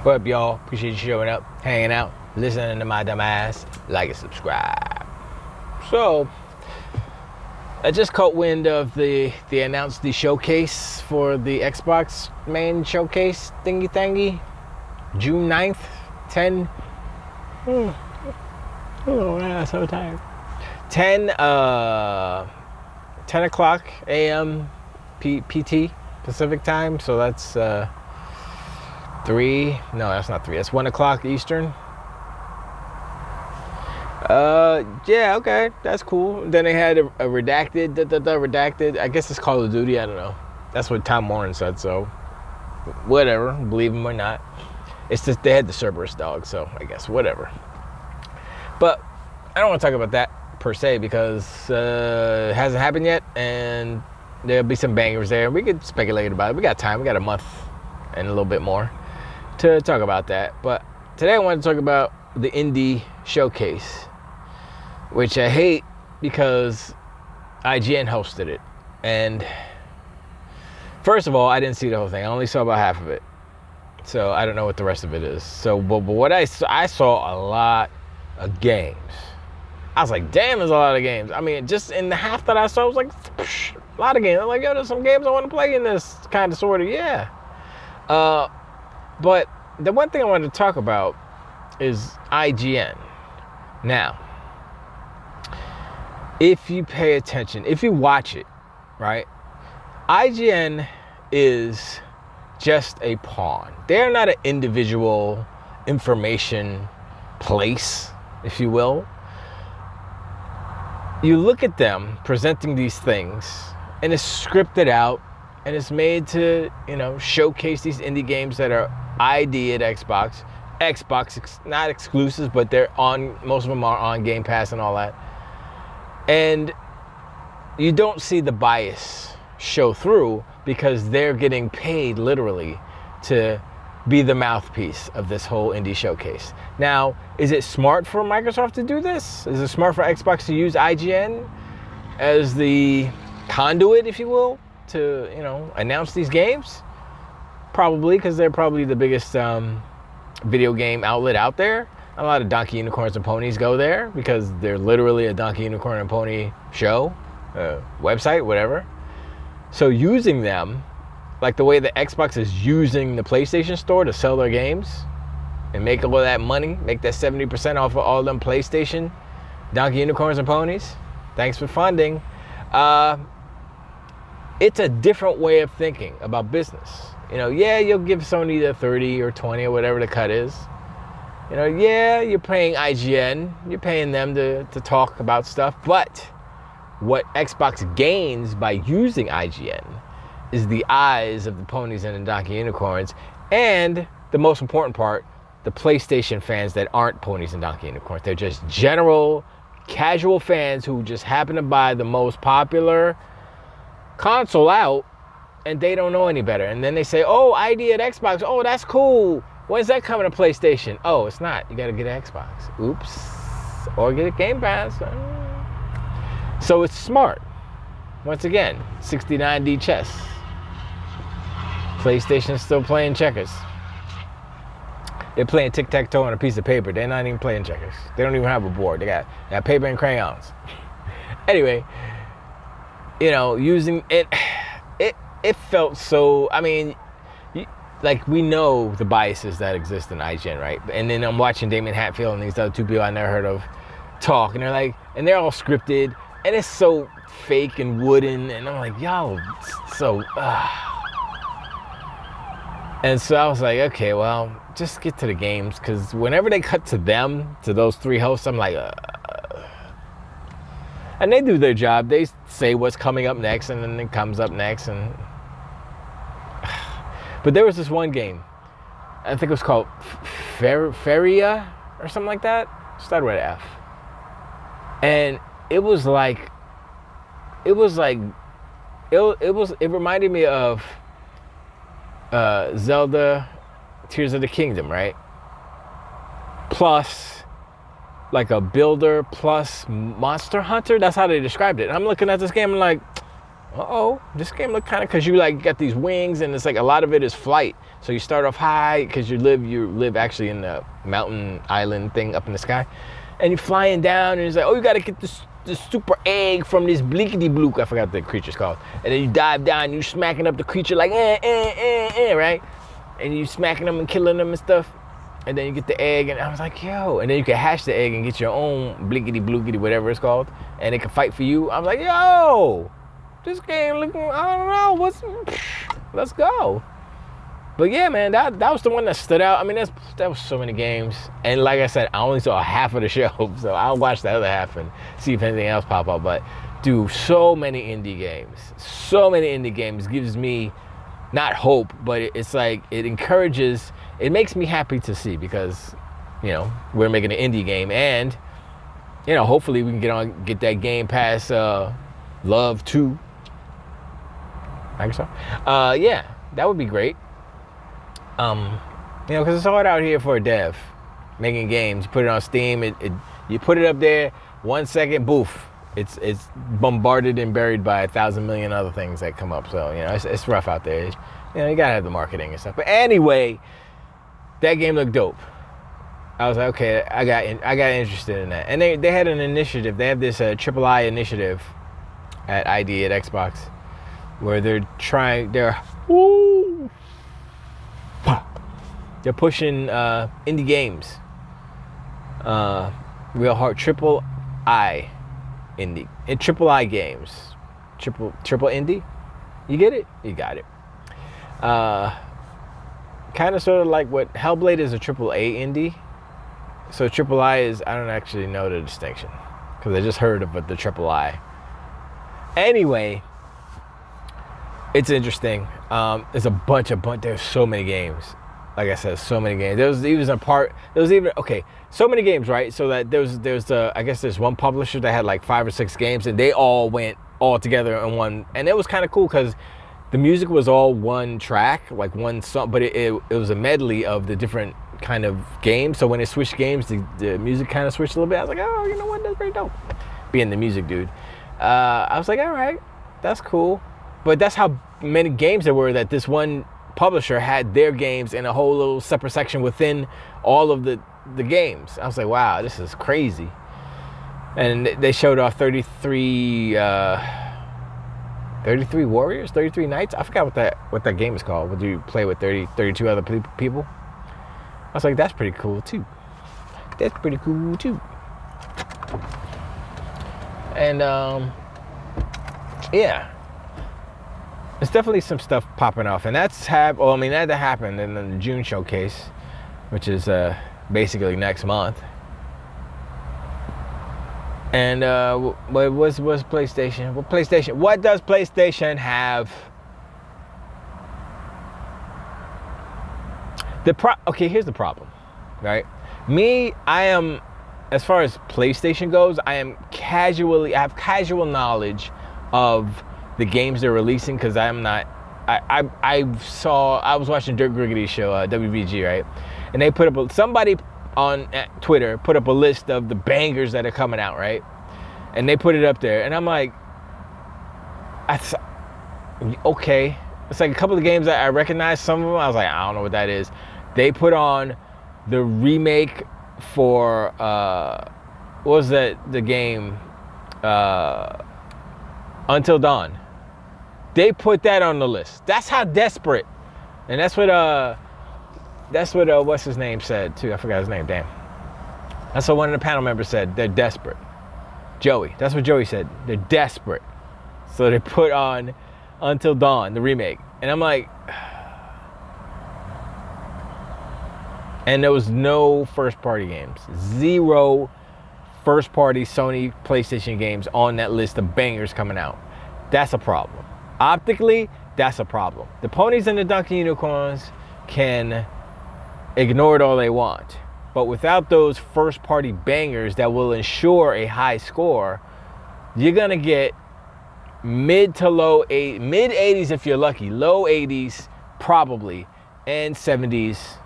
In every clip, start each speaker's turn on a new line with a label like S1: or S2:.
S1: What up, y'all? Appreciate you showing up, hanging out, listening to my dumb ass. Like and subscribe. So, I just caught wind of they announced the showcase for the Xbox main showcase thingy. June 9th, 10. Oh, I'm so tired. 10 o'clock a.m. PT Pacific time. So that's 3. No, that's not 3. That's 1 o'clock Eastern. Yeah, okay, that's cool. Then they had a redacted, redacted. I guess it's Call of Duty. I don't know. That's what Tom Warren said. So, whatever. Believe him or not. It's just they had the Cerberus dog. So I guess whatever. But I don't want to talk about that per se because it hasn't happened yet, and there'll be some bangers there. We could speculate about it. We got time. We got a month and a little bit more to talk about that. But today I want to talk about the indie showcase, which I hate because IGN hosted it. And first of all, I didn't see the whole thing. I only saw about half of it. So I don't know what the rest of it is. So, but what I saw a lot of games. I was like, damn, there's a lot of games. I mean, just in the half that I saw, I was like, a lot of games. I'm like, yo, there's some games I want to play in this kind of sort of, yeah. But the one thing I wanted to talk about is IGN. Now, if you pay attention, if you watch it, right, IGN is just a pawn. They're not an individual information place, if you will. You look at them presenting these things, and it's scripted out, and it's made to, showcase these indie games that are ID at Xbox. Xbox, not exclusives, but most of them are on Game Pass and all that. And you don't see the bias show through because they're getting paid literally to be the mouthpiece of this whole indie showcase. Now, is it smart for Microsoft to do this? Is it smart for Xbox to use IGN as the conduit, if you will, to, announce these games? Probably, because they're probably the biggest video game outlet out there. A lot of Donkey Unicorns and Ponies go there because they're literally a Donkey Unicorn and Pony show, website, whatever. So using them, like the way that Xbox is using the PlayStation Store to sell their games and make all of that money, make that 70% off of all them PlayStation Donkey Unicorns and Ponies. Thanks for funding. It's a different way of thinking about business. Yeah, you'll give Sony the 30 or 20 or whatever the cut is. Yeah, you're paying IGN, you're paying them to talk about stuff, but what Xbox gains by using IGN is the eyes of the ponies and the Donkey Unicorns, and the most important part, the PlayStation fans that aren't ponies and Donkey Unicorns. They're just general, casual fans who just happen to buy the most popular console out, and they don't know any better. And then they say, oh, ID at Xbox. Oh, that's cool. When's that coming to PlayStation? Oh, it's not. You got to get an Xbox. Oops. Or get a Game Pass. So it's smart. Once again, 69D chess. PlayStation's still playing checkers. They're playing tic-tac-toe on a piece of paper. They're not even playing checkers. They don't even have a board. They got paper and crayons. Anyway, using it, it felt so, like we know the biases that exist in IGN, right? And then I'm watching Damien Hatfield and these other two people I never heard of talk, and they're all scripted, and it's so fake and wooden, and I'm like, y'all, so, And so I was like, okay, well, just get to the games, because whenever they cut to them, to those three hosts, I'm like, and they do their job. They say what's coming up next, and then it comes up next, and but there was this one game, I think it was called Feria or something like that. Started with an F. And it reminded me of Zelda Tears of the Kingdom, right? Plus like a builder plus Monster Hunter. That's how they described it. And I'm looking at this game and like, uh-oh, this game look kind of, because you like got these wings and it's like a lot of it is flight. So you start off high because you live actually in the mountain island thing up in the sky, and you're flying down and it's like, oh, you got to get this super egg from this bleakity blook. I forgot what the creature's called. And then you dive down and you smacking up the creature like right? And you smacking them and killing them and stuff. And then you get the egg, and I was like, yo. And then you can hash the egg and get your own blinkety blookity, whatever it's called, and it can fight for you. I was like, yo, this game looking, I don't know, let's go. But yeah, man, that was the one that stood out. I mean, that was so many games. And like I said, I only saw half of the show, so I'll watch the other half and see if anything else pop up. But dude, so many indie games gives me not hope, but it's like it encourages. It makes me happy to see, because, you know, we're making an indie game, and, you know, hopefully we can get that Game Pass Love 2. Microsoft. Yeah, that would be great. You know, because it's hard out here for a dev making games. You put it on Steam, you put it up there, 1 second, boof, it's bombarded and buried by 1,000 million other things that come up. So, you know, it's rough out there. You know, you gotta have the marketing and stuff. But anyway, that game looked dope. I was like, okay, I got interested in that. And they had an initiative. They have this triple I initiative at ID at Xbox, where they're pushing indie games. Real hard triple I indie. Triple I games. Triple indie? You get it? You got it. Kind of sort of like what Hellblade is, a triple A indie. So triple I is, I don't actually know the distinction, because I just heard of the triple I. Anyway, it's interesting. There's there's so many games. Like I said, so many games. There was even so many games, right? So that I guess there's one publisher that had like 5 or 6 games, and they all went all together in one, and it was kind of cool because the music was all one track, like one song, but it was a medley of the different kind of games. So when it switched games, the music kind of switched a little bit. I was like, oh, you know what? That's pretty dope. Being the music dude, I was like, all right, that's cool. But that's how many games there were, that this one publisher had their games in a whole little separate section within all of the games. I was like, wow, this is crazy. And they showed off 33 warriors, 33 knights. I forgot what that game is called. Would you play with 32 other people? I was like, that's pretty cool too. And yeah, there's definitely some stuff popping off, and that happened in the June showcase, which is basically next month. And what was PlayStation? What does PlayStation have? Okay, here's the problem, right? I am, as far as PlayStation goes, I have casual knowledge of the games they're releasing, because I was watching Dirk Griggity's show, WBG, right? And they somebody on Twitter put up a list of the bangers that are coming out, right? And they put it up there, and I'm like, okay. It's like a couple of games that I recognize. Some of them, I was like, I don't know what that is. They put on the remake for what was the game? Until Dawn. They put that on the list. That's how desperate. And that's what what's his name said too. I forgot his name. Damn. That's what one of the panel members said. They're desperate. Joey. That's what Joey said. They're desperate. So they put on Until Dawn, the remake. And I'm like, and there was no first party games. 0 first party Sony PlayStation games on that list of bangers coming out. That's a problem. Optically, that's a problem. The ponies and the donkey unicorns can ignore it all they want, but without those first party bangers that will ensure a high score, you're gonna get mid 80s if you're lucky, low 80s probably, and 70s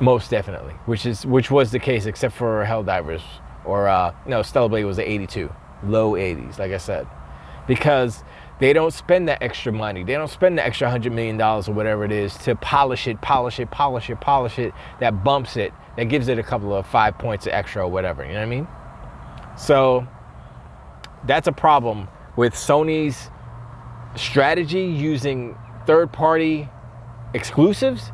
S1: most definitely, which was the case except for Helldivers, or no, Stellar Blade was the 82, low 80s, like I said. because they don't spend that extra money. They don't spend the extra $100 million or whatever it is to polish it, that bumps it, that gives it a couple of 5 points extra or whatever, you know what I mean? So that's a problem with Sony's strategy using third-party exclusives.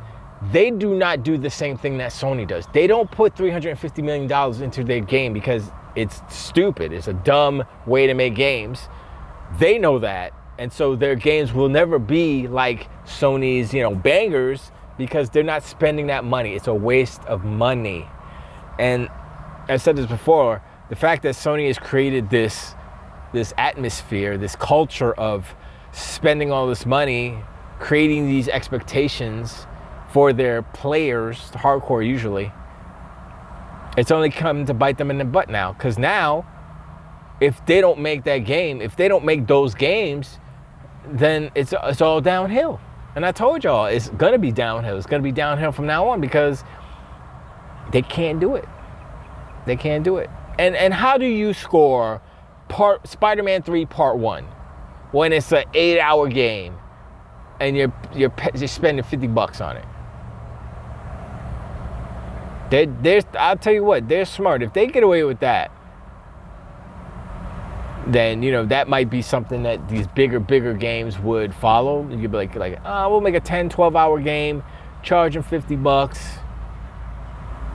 S1: They do not do the same thing that Sony does. They don't put $350 million into their game because it's stupid. It's a dumb way to make games. They know that, and so their games will never be like Sony's, bangers, because they're not spending that money. It's a waste of money. And I said this before, the fact that Sony has created this atmosphere, this culture of spending all this money, creating these expectations for their players, hardcore usually, it's only come to bite them in the butt now. Because now, if they don't make that game, if they don't make those games, then it's all downhill. And I told y'all, it's going to be downhill. It's going to be downhill from now on because they can't do it. They can't do it. And how do you score Spider-Man 3 Part 1 when it's an 8-hour game and you're spending $50 on it? I'll tell you what, they're smart. If they get away with that, then that might be something that these bigger games would follow. You could be like, we'll make a 10-12 hour game, charge them $50,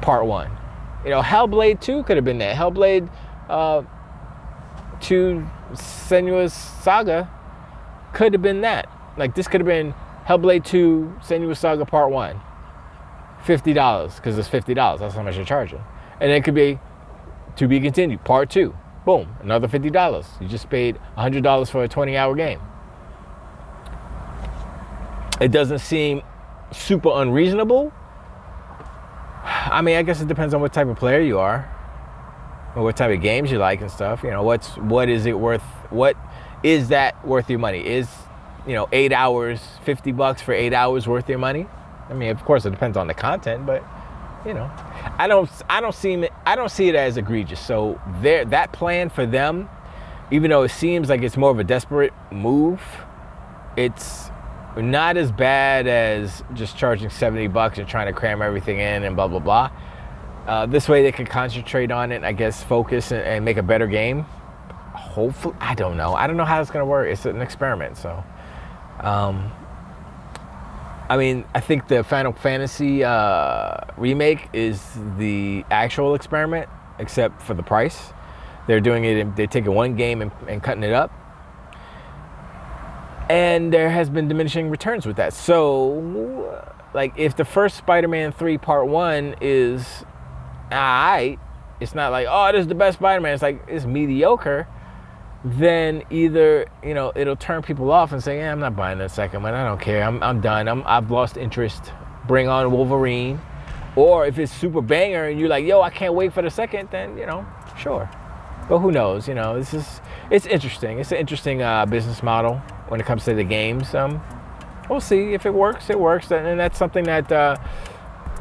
S1: Part 1. Hellblade 2 could have been that. Hellblade 2 Senua's Saga could have been that. Like, this could have been Hellblade 2 Senua's Saga Part 1. $50, because it's $50. That's how much they're charging. And it could be To Be Continued, Part 2. Boom, another $50. You just paid $100 for a 20-hour game. It doesn't seem super unreasonable. I mean, I guess it depends on what type of player you are, or what type of games you like and stuff. What is it worth? What is that worth your money? Is 8 hours, $50 for 8 hours worth your money? I mean, of course, it depends on the content, but I don't see it as egregious. So that plan for them, even though it seems like it's more of a desperate move, it's not as bad as just charging $70 and trying to cram everything in and blah blah blah. This way they can concentrate on it, I guess, focus and make a better game. Hopefully, I don't know how it's gonna work. It's an experiment, so. I mean, I think the Final Fantasy remake is the actual experiment, except for the price. They're doing it, they're taking one game and cutting it up. And there has been diminishing returns with that. So, like, if the first Spider-Man 3 Part 1 is alright, it's not like, oh, this is the best Spider-Man. It's like, it's mediocre. Then either, it'll turn people off and say, yeah, I'm not buying that second one. I don't care. I'm done. I've lost interest. Bring on Wolverine. Or if it's super banger and you're like, yo, I can't wait for the second, then, sure. But who knows? It's interesting. It's an interesting business model when it comes to the games. We'll see if it works. It works. And that's something that,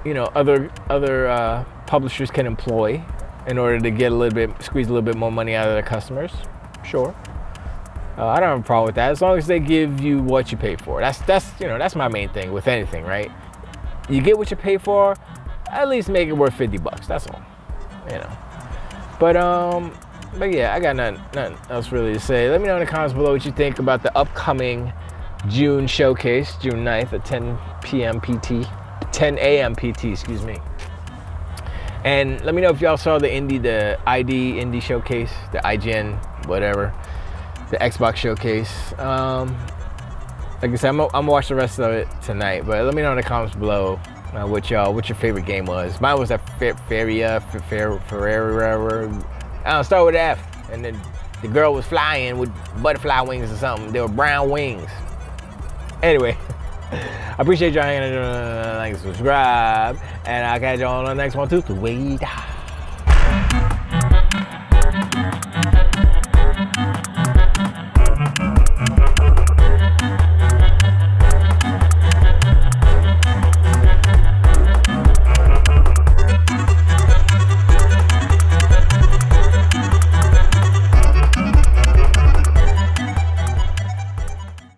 S1: other publishers can employ in order to squeeze a little bit more money out of their customers. Sure. I don't have a problem with that as long as they give you what you pay for. That's my main thing with anything, right? You get what you pay for, at least make it worth $50. That's all. But yeah, I got nothing else really to say. Let me know in the comments below what you think about the upcoming June showcase, June 9th at 10 a.m. PT, excuse me. And let me know if y'all saw the ID Indie showcase, the IGN, whatever, the Xbox showcase. Like I said, I'm gonna watch the rest of it tonight, but let me know in the comments below what your favorite game was. Mine was that Ferrari, I don't start with F, and then the girl was flying with butterfly wings or something. They were brown wings. Anyway, I appreciate y'all hanging out, like, subscribe, and I'll catch y'all on the next one too. Wait.